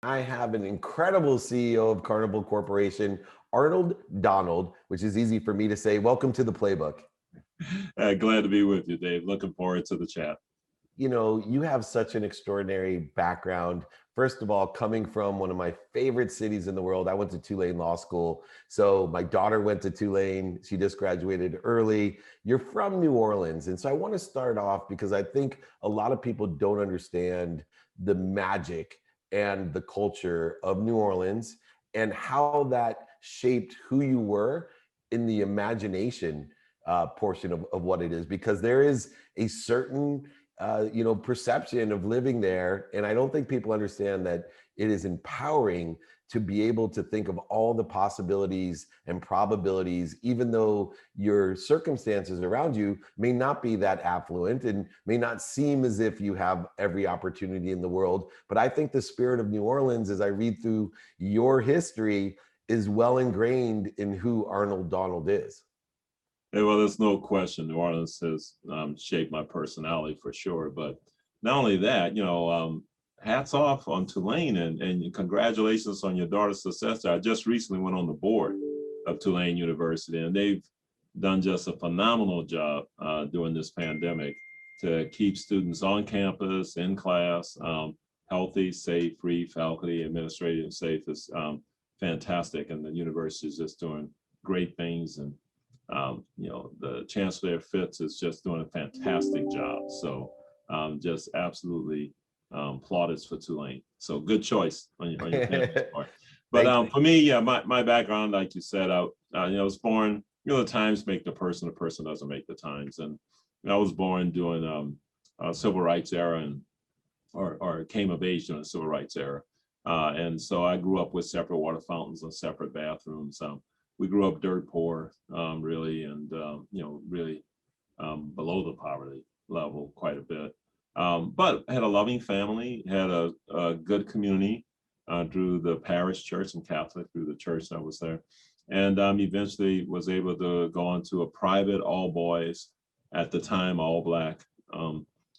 I have an incredible CEO of Carnival Corporation, Arnold Donald, which is easy for me to say. Welcome to the Playbook. Glad to be with you, Dave. Looking forward to the chat. You have such an extraordinary background. First of all, coming from one of my favorite cities in the world, I went to Tulane Law School. So my daughter went to Tulane. She just graduated early. You're from New Orleans. And so I want to start off because I think a lot of people don't understand the magic and the culture of New Orleans and how that shaped who you were in the imagination portion of what it is, because there is a certain perception of living there. And I don't think people understand that it is empowering to be able to think of all the possibilities and probabilities, even though your circumstances around you may not be that affluent and may not seem as if you have every opportunity in the world. But I think the spirit of New Orleans, as I read through your history, is well ingrained in who Arnold Donald is. Well, there's no question New Orleans has shaped my personality for sure. But not only that, hats off on Tulane and congratulations on your daughter's success. I just recently went on the board of Tulane University, and they've done just a phenomenal job during this pandemic to keep students on campus, in class, healthy, safe, free, faculty, administrative, safe is fantastic. And the university is just doing great things. And the Chancellor Fitz is just doing a fantastic job. So just absolutely plaudits for Tulane. So good choice on your family's part. But for me, yeah, my background, like you said, I was born, the times make the person doesn't make the times. And I was born during civil rights era or came of age during the civil rights era. And so I grew up with separate water fountains and separate bathrooms. We grew up dirt poor, really, and really below the poverty level quite a bit. But had a loving family, had a good community through the parish church and Catholic through the church that was there, and eventually was able to go on to a private all boys, at the time all black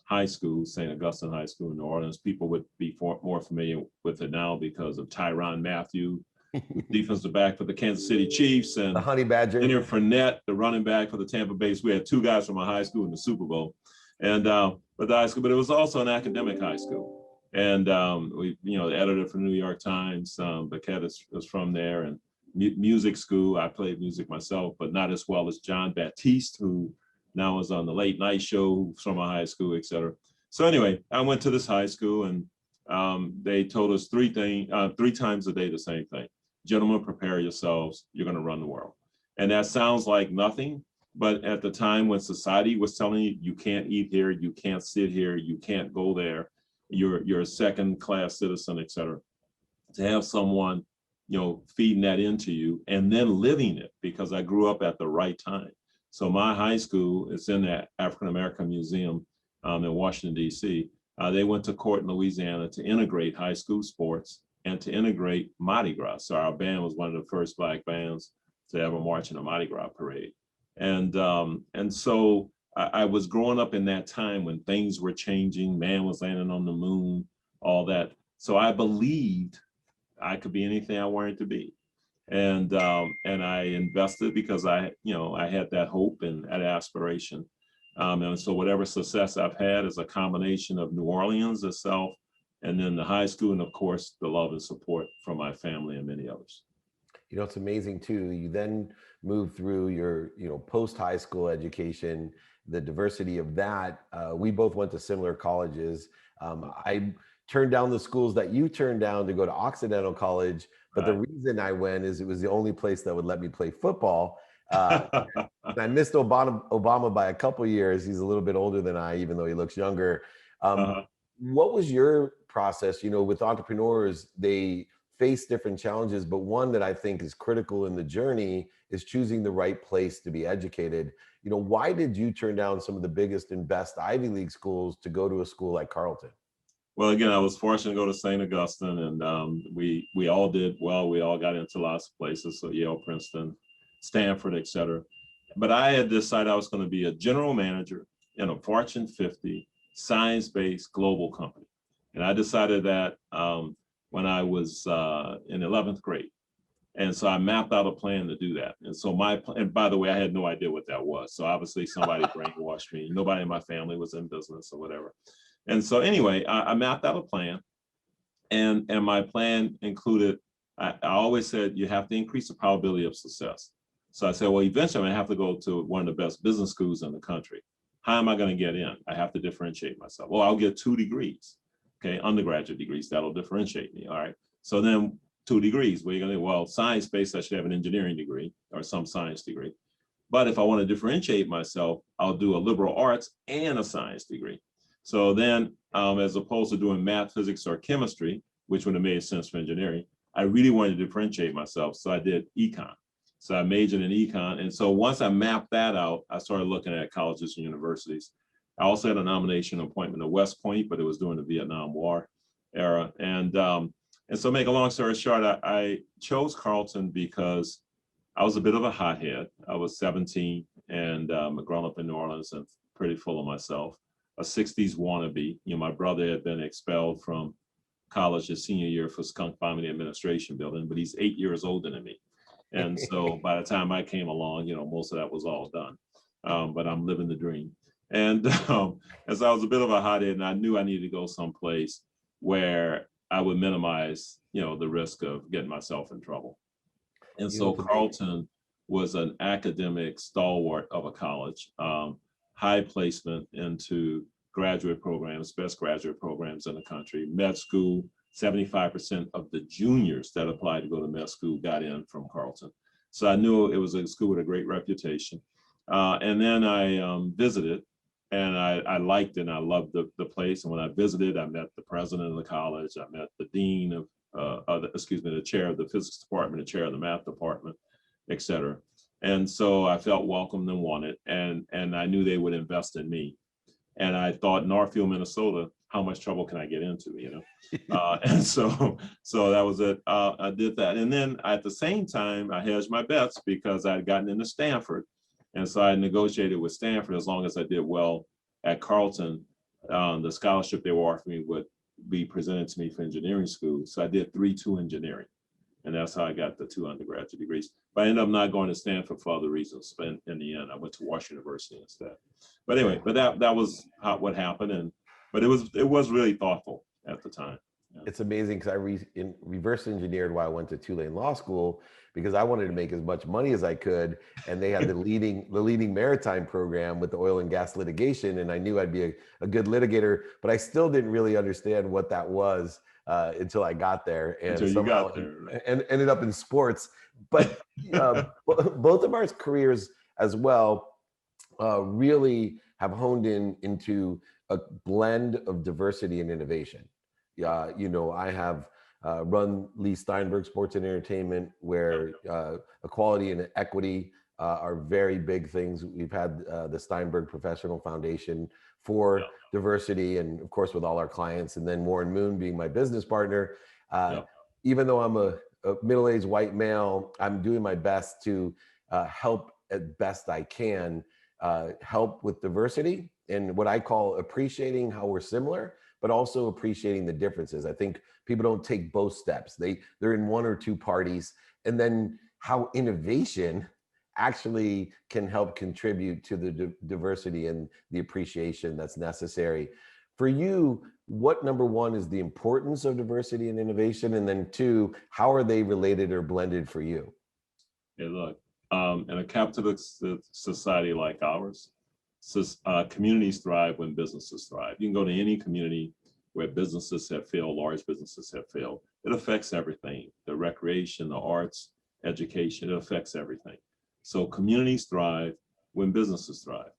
high school, St. Augustine High School in New Orleans. People would be more familiar with it now because of Tyrann Mathieu, defensive back for the Kansas City Chiefs, and the Honey Badger. Leonard Fournette, the running back for the Tampa Bay. We had two guys from my high school in the Super Bowl, and but the high school, but it was also an academic high school. And the editor for the New York Times, Paquette is from there, and music school. I played music myself, but not as well as John Baptiste, who now is on the late night show from my high school, et cetera. So anyway, I went to this high school, and they told us three times a day the same thing. Gentlemen, prepare yourselves. You're going to run the world. And that sounds like nothing, but at the time when society was telling you, you can't eat here, you can't sit here, you can't go there, you're a second-class citizen, et cetera, to have someone, feeding that into you and then living it, because I grew up at the right time. So my high school is in the African American Museum in Washington, D.C. They went to court in Louisiana to integrate high school sports and to integrate Mardi Gras. So our band was one of the first Black bands to ever march in a Mardi Gras parade. And so I was growing up in that time when things were changing, man was landing on the moon, all that. So I believed I could be anything I wanted to be. And I invested because I had that hope and that aspiration. And so whatever success I've had is a combination of New Orleans itself, and then the high school, and of course, the love and support from my family and many others. It's amazing too. You then move through your, post-high school education, the diversity of that. We both went to similar colleges. I turned down the schools that you turned down to go to Occidental College, but the reason I went is it was the only place that would let me play football. I missed Obama by a couple years. He's a little bit older than I, even though he looks younger. What was your process? With entrepreneurs, they face different challenges, but one that I think is critical in the journey is choosing the right place to be educated. Why did you turn down some of the biggest and best Ivy League schools to go to a school like Carleton? Well, again, I was fortunate to go to St. Augustine, and we all did well. We all got into lots of places, so Yale, Princeton, Stanford, et cetera. But I had decided I was going to be a general manager in a Fortune 50 science-based global company. And I decided that when I was in 11th grade. And so I mapped out a plan to do that. And so and by the way, I had no idea what that was. So obviously somebody brainwashed me. Nobody in my family was in business or whatever. And so anyway, I mapped out a plan, and my plan included, I always said you have to increase the probability of success. So I said, well, eventually I have to go to one of the best business schools in the country. How am I going to get in? I have to differentiate myself. Well, I'll get 2 degrees, okay, undergraduate degrees. That'll differentiate me, all right? So then 2 degrees, where you're going to, well, science-based, I should have an engineering degree or some science degree. But if I want to differentiate myself, I'll do a liberal arts and a science degree. So then, as opposed to doing math, physics, or chemistry, which would have made sense for engineering, I really wanted to differentiate myself. So I did econ. So I majored in econ. And so once I mapped that out, I started looking at colleges and universities. I also had a nomination appointment at West Point, but it was during the Vietnam War era. And so make a long story short, I chose Carleton because I was a bit of a hothead. I was 17 and grown up in New Orleans and pretty full of myself, a 60s wannabe. You know, my brother had been expelled from college his senior year for skunk bombing the administration building, but he's 8 years older than me. And so by the time I came along, you know, most of that was all done. But I'm living the dream. And as I was a bit of a hothead, and I knew I needed to go someplace where I would minimize, you know, the risk of getting myself in trouble. And so Carleton was an academic stalwart of a college, high placement into graduate programs, best graduate programs in the country. Med school, 75% of the juniors that applied to go to med school got in from Carleton. So I knew it was a school with a great reputation. And then I visited, and I liked it, and I loved the place. And when I visited, I met the president of the college. I met the dean of, the chair of the physics department, the chair of the math department, et cetera. And so I felt welcomed and wanted, and I knew they would invest in me. And I thought, Northfield, Minnesota, how much trouble can I get into, you know? And so that was it. I did that. And then at the same time, I hedged my bets because I had gotten into Stanford. And so I negotiated with Stanford. As long as I did well at Carleton, the scholarship they were offering me would be presented to me for engineering school. So I did 3-2 engineering. And that's how I got the 2 undergraduate degrees. But I ended up not going to Stanford for other reasons. But in the end, I went to Washington University instead. But anyway, but that was what happened. But it was really thoughtful at the time. Yeah. It's amazing because I reverse engineered while I went to Tulane Law School because I wanted to make as much money as I could, and they had the leading maritime program with the oil and gas litigation, and I knew I'd be a good litigator, but I still didn't really understand what that was until I got there, and and ended up in sports. But both of our careers as well really have honed into a blend of diversity and innovation. You know, I have run Leigh Steinberg Sports Entertainment, where equality and equity are very big things. We've had the Steinberg Professional Foundation for diversity, and of course with all our clients, and then Warren Moon being my business partner. Even though I'm a middle-aged white male, I'm doing my best to help as best I can, help with diversity and what I call appreciating how we're similar, but also appreciating the differences. I think people don't take both steps. They're in one or two parties, and then how innovation actually can help contribute to the diversity and the appreciation that's necessary. For you, what, number one, is the importance of diversity and innovation? And then two, how are they related or blended for you? Hey, look, in a capitalist society like ours, communities thrive when businesses thrive. You can go to any community where businesses have failed, large businesses have failed. It affects everything, the recreation, the arts, education, it affects everything. So communities thrive when businesses thrive.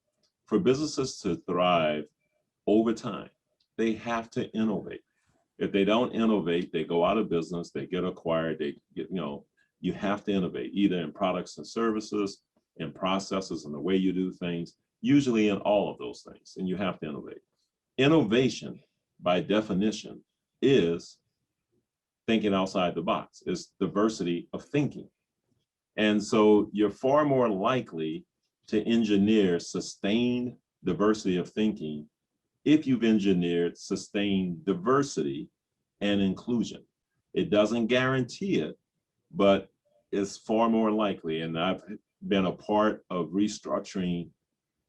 For businesses to thrive over time, they have to innovate. If they don't innovate, they go out of business, they get acquired, they get, you have to innovate, either in products and services, in processes, and the way you do things, usually in all of those things, and you have to innovate. Innovation, by definition, is thinking outside the box. It's diversity of thinking. And so you're far more likely to engineer sustained diversity of thinking if you've engineered sustained diversity and inclusion. It doesn't guarantee it, but it's far more likely. And I've been a part of restructuring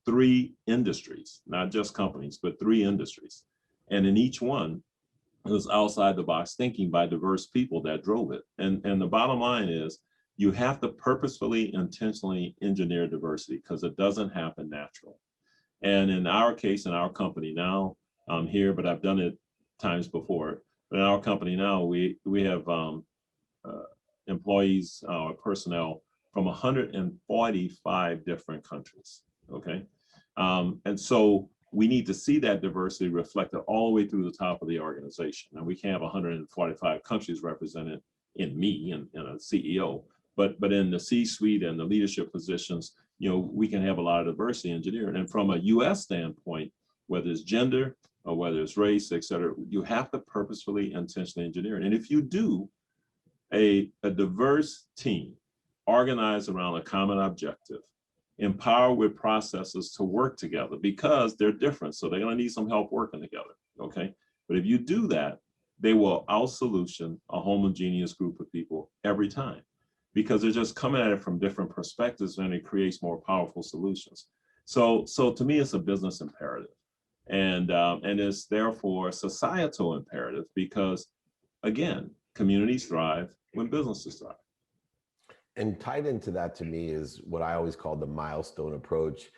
3 industries, not just companies, but 3 industries. And in each one, it was outside the box thinking by diverse people that drove it. And the bottom line is you have to purposefully, intentionally engineer diversity because it doesn't happen natural. And in our case, in our company now, I'm here, but I've done it times before. But in our company now, we have employees or personnel from 145 different countries. Okay. And so we need to see that diversity reflected all the way through the top of the organization. And we can't have 145 countries represented in me and a CEO, but in the C-suite and the leadership positions, we can have a lot of diversity engineering. And from a US standpoint, whether it's gender or whether it's race, et cetera, you have to purposefully, intentionally engineer it. And if you do, a diverse team organized around a common objective, empowered with processes to work together because they're different. So they're going to need some help working together. Okay. But if you do that, they will out-solution a homogeneous group of people every time because they're just coming at it from different perspectives and it creates more powerful solutions. So to me, it's a business imperative. And it's therefore a societal imperative because, again, communities thrive when businesses thrive. And tied into that to me is what I always call the milestone approach.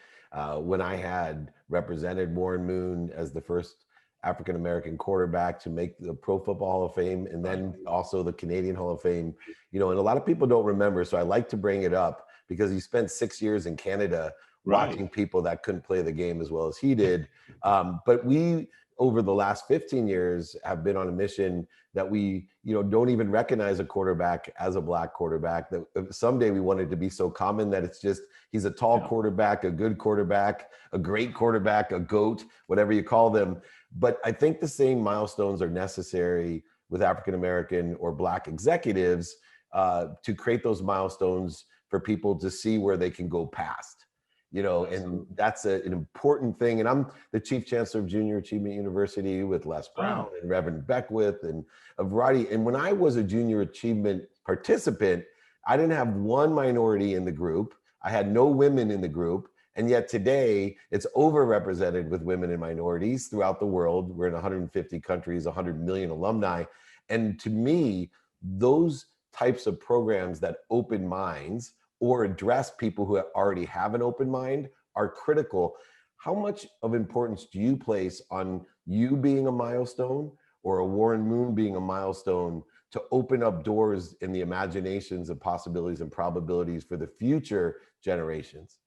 When I had represented Warren Moon as the first African-American quarterback to make the Pro Football Hall of Fame and then also the Canadian Hall of Fame, and a lot of people don't remember. So I like to bring it up because he spent 6 years in Canada watching people that couldn't play the game as well as he did. But we, over the last 15 years, have been on a mission that we, don't even recognize a quarterback as a Black quarterback. That someday we want it to be so common that it's just, he's a tall quarterback, a good quarterback, a great quarterback, a GOAT, whatever you call them. But I think the same milestones are necessary with African-American or Black executives to create those milestones for people to see where they can go past. And that's an important thing. And I'm the Chief Chancellor of Junior Achievement University with Les Brown and Reverend Beckwith and a variety. And when I was a Junior Achievement participant, I didn't have one minority in the group. I had no women in the group. And yet today it's overrepresented with women and minorities throughout the world. We're in 150 countries, 100 million alumni. And to me, those types of programs that open minds or address people who already have an open mind are critical. How much of importance do you place on you being a milestone or a Warren Moon being a milestone to open up doors in the imaginations of possibilities and probabilities for the future generations?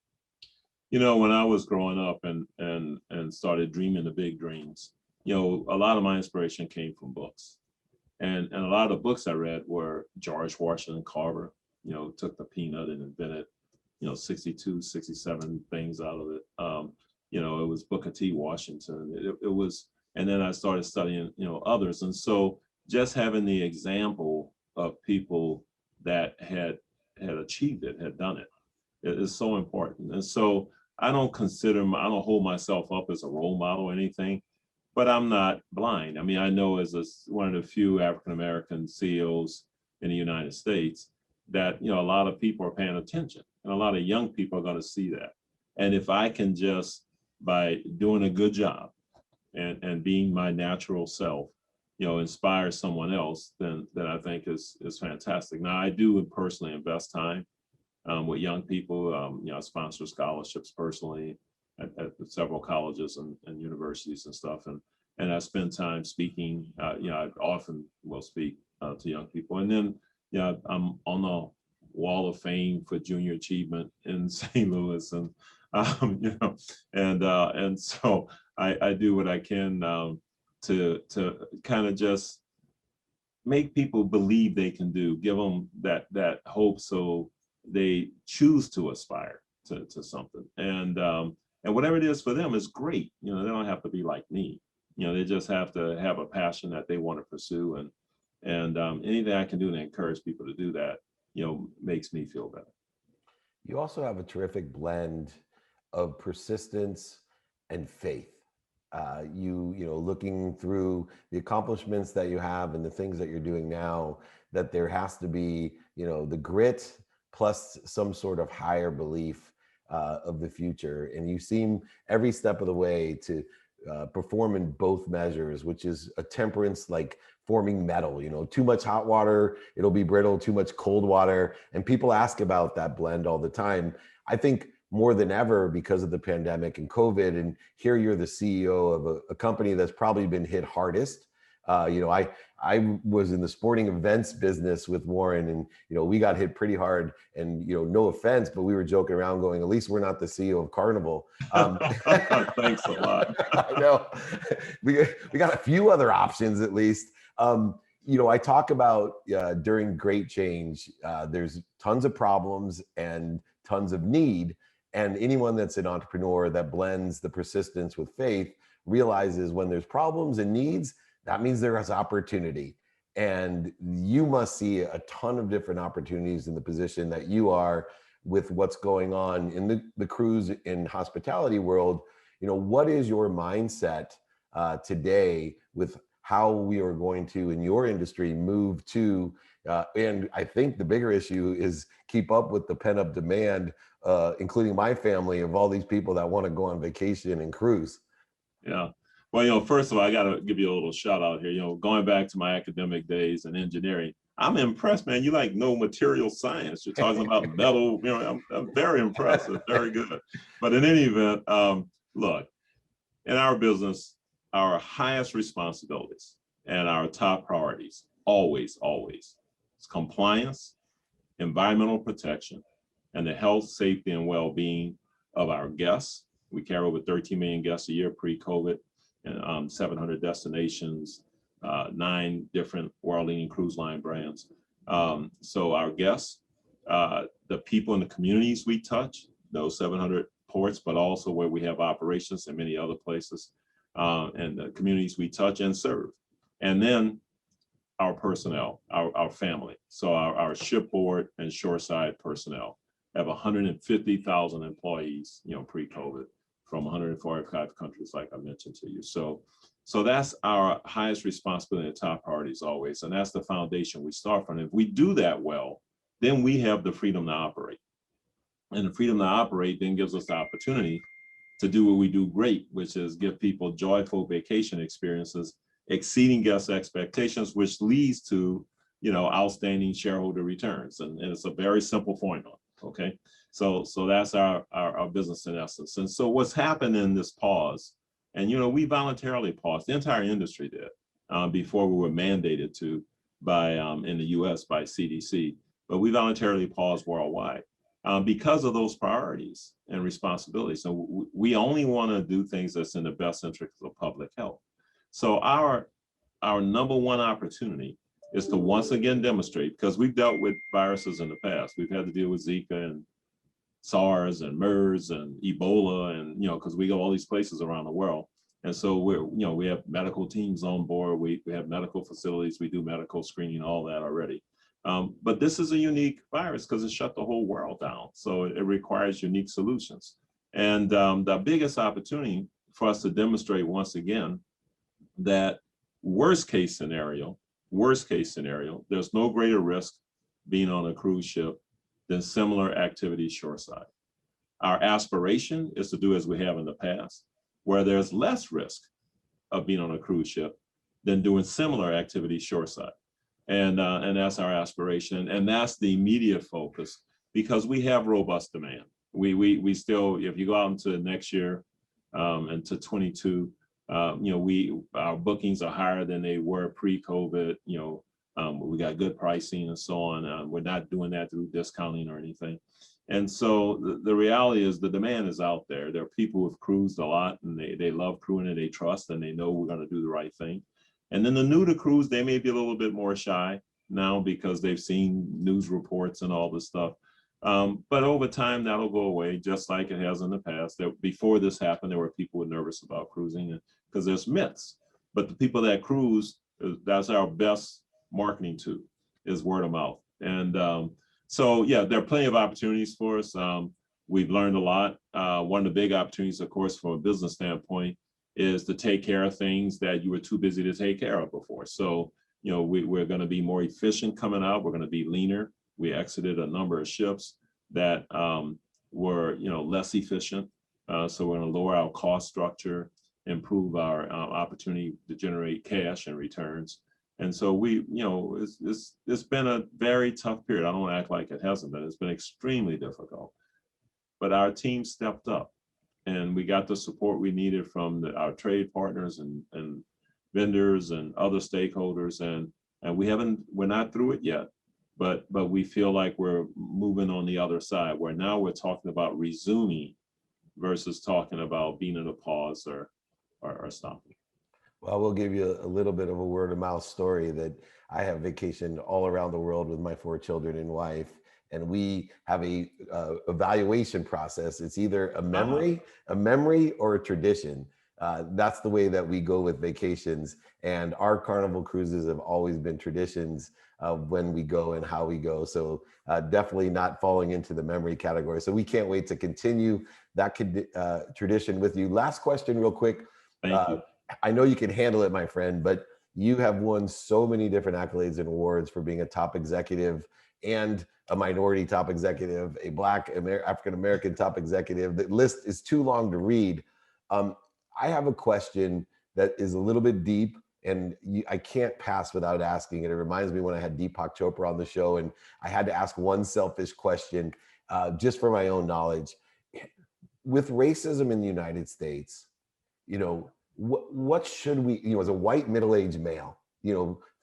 When I was growing up and started dreaming the big dreams, a lot of my inspiration came from books. And a lot of the books I read were George Washington Carver, took the peanut and invented, 62, 67 things out of it. It was Booker T. Washington. It was, and then I started studying, others. And so just having the example of people that had achieved it, had done it is so important. And so I don't hold myself up as a role model or anything, but I'm not blind. I mean, I know as one of the few African-American CEOs in the United States, that a lot of people are paying attention and a lot of young people are going to see that. And if I can just, by doing a good job and being my natural self, inspire someone else, then I think is fantastic. Now I do personally invest time with young people. I sponsor scholarships personally at several colleges and universities and stuff. And I spend time speaking. I often will speak to young people. And then I'm on the Wall of Fame for junior achievement in St. Louis, and and so I do what I can to kind of just make people believe they can do, give them that hope, so they choose to aspire to something, and whatever it is for them is great. They don't have to be like me. They just have to have a passion that they want to pursue, and anything I can do to encourage people to do that, makes me feel better. You also have a terrific blend of persistence and faith. you know, looking through the accomplishments that you have and the things that you're doing now, that there has to be, you know, the grit plus some sort of higher belief of the future. And you seem every step of the way to perform in both measures, which is a temperance like forming metal. You know, too much hot water, it'll be brittle, too much cold water. And people ask about that blend all the time. I think more than ever because of the pandemic and COVID. And here you're the CEO of a company that's probably been hit hardest. You know, I was in the sporting events business with Warren, and you know, we got hit pretty hard. And you know, no offense, but we were joking around, going, "At least we're not the CEO of Carnival." Thanks a lot. I know we got a few other options at least. You know, I talk about during great change, there's tons of problems and tons of need. And anyone that's an entrepreneur that blends the persistence with faith realizes when there's problems and needs, that means there is opportunity. And you must see a ton of different opportunities in the position that you are with what's going on in the cruise and hospitality world. You know, what is your mindset today with how we are going to, in your industry, move to, and I think the bigger issue is keep up with the pent-up demand, including my family, of all these people that want to go on vacation and cruise. Yeah. Well, you know, first of all, I got to give you a little shout out here. You know, going back to my academic days in engineering, I'm impressed, man. You like know material science. You're talking about metal. You know, I'm very impressed. It's very good. But in any event, look, in our business, our highest responsibilities and our top priorities, always, is compliance, environmental protection, and the health, safety, and well-being of our guests. We carry over 13 million guests a year pre-COVID, and 700 destinations, 9 different world-leading cruise line brands. So our guests, the people in the communities we touch, those 700 ports, but also where we have operations in many other places, and the communities we touch and serve. And then our personnel, our family. So our shipboard and shoreside personnel have 150,000 employees, you know, pre-COVID, from 145 countries, like I mentioned to you. So that's our highest responsibility and top priorities always. And that's the foundation we start from. If we do that well, then we have the freedom to operate. And the freedom to operate then gives us the opportunity to do what we do great, which is give people joyful vacation experiences, exceeding guest expectations, which leads to, you know, outstanding shareholder returns. And it's a very simple formula, okay? So that's our business in essence. And so what's happened in this pause, and, you know, we voluntarily paused, the entire industry did, before we were mandated to by, in the US by CDC, but we voluntarily paused worldwide because of those priorities and responsibilities. So we only want to do things that's in the best interest of public health. So our number one opportunity is to once again demonstrate, because we've dealt with viruses in the past. We've had to deal with Zika and SARS and MERS and Ebola, and, you know, because we go all these places around the world. And so we have medical teams on board. We have medical facilities. We do medical screening, all that already. But this is a unique virus because it shut the whole world down. So it requires unique solutions. And the biggest opportunity for us to demonstrate once again that worst case scenario, there's no greater risk being on a cruise ship than similar activities shoreside. Our aspiration is to do as we have in the past, where there's less risk of being on a cruise ship than doing similar activities shoreside. And that's our aspiration. And that's the immediate focus, because we have robust demand. We still, if you go out into next year, into 22, our bookings are higher than they were pre-COVID. We got good pricing and so on. We're not doing that through discounting or anything. And so the reality is the demand is out there. There are people who've cruised a lot and they love cruising and they trust and they know we're going to do the right thing. And then the new to cruise, they may be a little bit more shy now because they've seen news reports and all this stuff. But over time, that'll go away, just like it has in the past. Before this happened, there were people who were nervous about cruising because there's myths. But the people that cruise, that's our best marketing tool, is word of mouth. And so, yeah, there are plenty of opportunities for us. We've learned a lot. One of the big opportunities, of course, from a business standpoint, is to take care of things that you were too busy to take care of before. So, we're going to be more efficient coming out. We're going to be leaner. We exited a number of ships that were, less efficient. So we're going to lower our cost structure, improve our opportunity to generate cash and returns. And so it's been a very tough period. I don't want to act like it hasn't been. It's been extremely difficult. But our team stepped up, and we got the support we needed from our trade partners and vendors and other stakeholders. And we're not through it yet, but we feel like we're moving on the other side, where now we're talking about resuming versus talking about being in a pause or stopping. Well, we'll give you a little bit of a word of mouth story that I have vacationed all around the world with my 4 children and wife, and we have a evaluation process. It's either a memory or a tradition. That's the way that we go with vacations, and our Carnival cruises have always been traditions of when we go and how we go. So definitely not falling into the memory category. So we can't wait to continue that tradition with you. Last question real quick. Thank you. I know you can handle it, my friend, but you have won so many different accolades and awards for being a top executive and a minority top executive, a Black African-American top executive. The list is too long to read. I have a question that is a little bit deep, and I can't pass without asking it. It reminds me when I had Deepak Chopra on the show, and I had to ask one selfish question just for my own knowledge. With racism in the United States, what should we, as a white middle-aged male,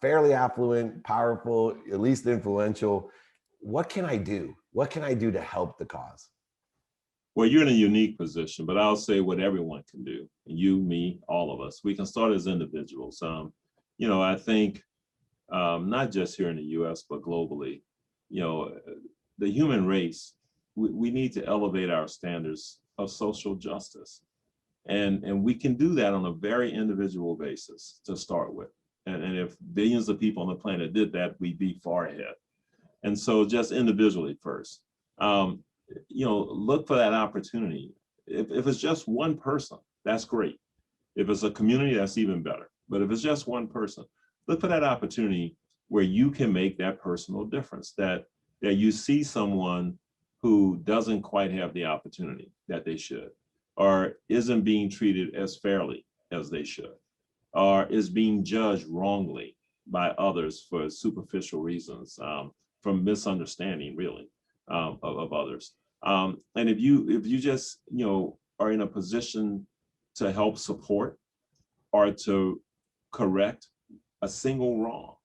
fairly affluent, powerful, at least influential, what can I do? What can I do to help the cause? Well, you're in a unique position, but I'll say what everyone can do. You, me, all of us. We can start as individuals. I think not just here in the US, but globally, the human race, we need to elevate our standards of social justice. And we can do that on a very individual basis to start with. And if billions of people on the planet did that, we'd be far ahead. And so just individually first, look for that opportunity. If it's just one person, that's great. If it's a community, that's even better. But if it's just one person, look for that opportunity where you can make that personal difference, that you see someone who doesn't quite have the opportunity that they should, or isn't being treated as fairly as they should, or is being judged wrongly by others for superficial reasons, from misunderstanding really of others. And if you just are in a position to help support or to correct a single wrong,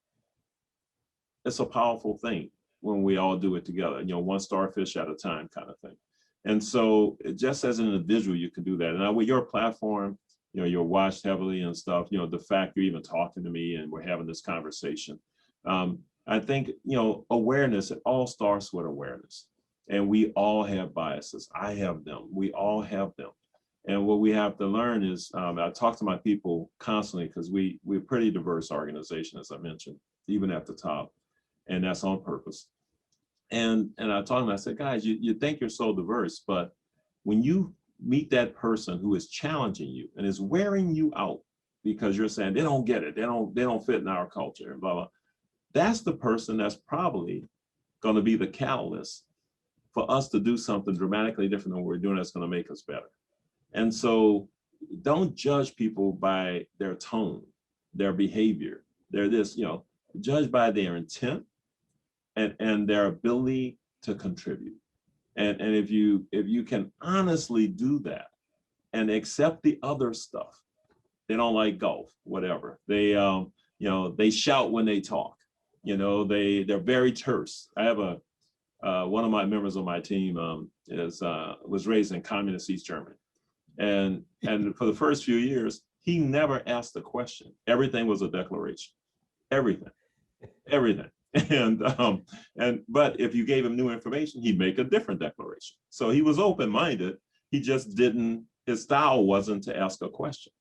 it's a powerful thing when we all do it together, one starfish at a time kind of thing. And so just as an individual, you can do that. And now with your platform, you're watched heavily and stuff, the fact you're even talking to me and we're having this conversation. I think, awareness, it all starts with awareness. And we all have biases. I have them. We all have them. And what we have to learn is, I talk to my people constantly because we're a pretty diverse organization, as I mentioned, even at the top. And that's on purpose. And I told them, I said, guys, you think you're so diverse, but when you meet that person who is challenging you and is wearing you out because you're saying they don't get it, they don't fit in our culture, and blah, blah, that's the person that's probably going to be the catalyst for us to do something dramatically different than what we're doing that's going to make us better. And so don't judge people by their tone, their behavior, judge by their intent and their ability to contribute. And if you can honestly do that and accept the other stuff, they don't like golf, whatever. They shout when they talk. They're very terse. I have one of my members of my team was raised in communist East Germany, and for the first few years he never asked a question. Everything was a declaration. Everything. But if you gave him new information, he'd make a different declaration. So he was open-minded. He just his style wasn't to ask a question.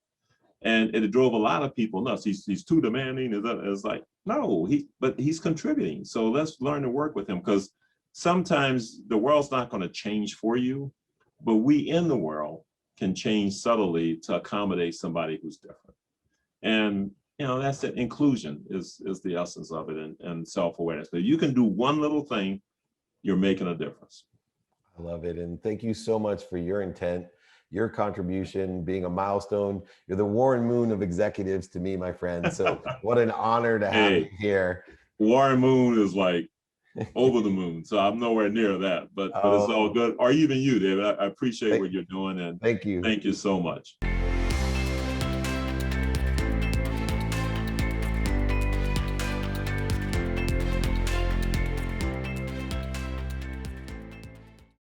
And it drove a lot of people nuts. He's too demanding. It's like, no, but he's contributing. So let's learn to work with him, because sometimes the world's not going to change for you, but we in the world can change subtly to accommodate somebody who's different. And that's it. Inclusion is the essence of it, and self-awareness. But if you can do one little thing, you're making a difference. I love it. And thank you so much for your intent, your contribution, being a milestone. You're the Warren Moon of executives to me, my friend. So what an honor to have you here. Warren Moon is like over the moon. So I'm nowhere near that, but it's all good. Or even you, David. I appreciate what you're doing. And thank you. Thank you so much.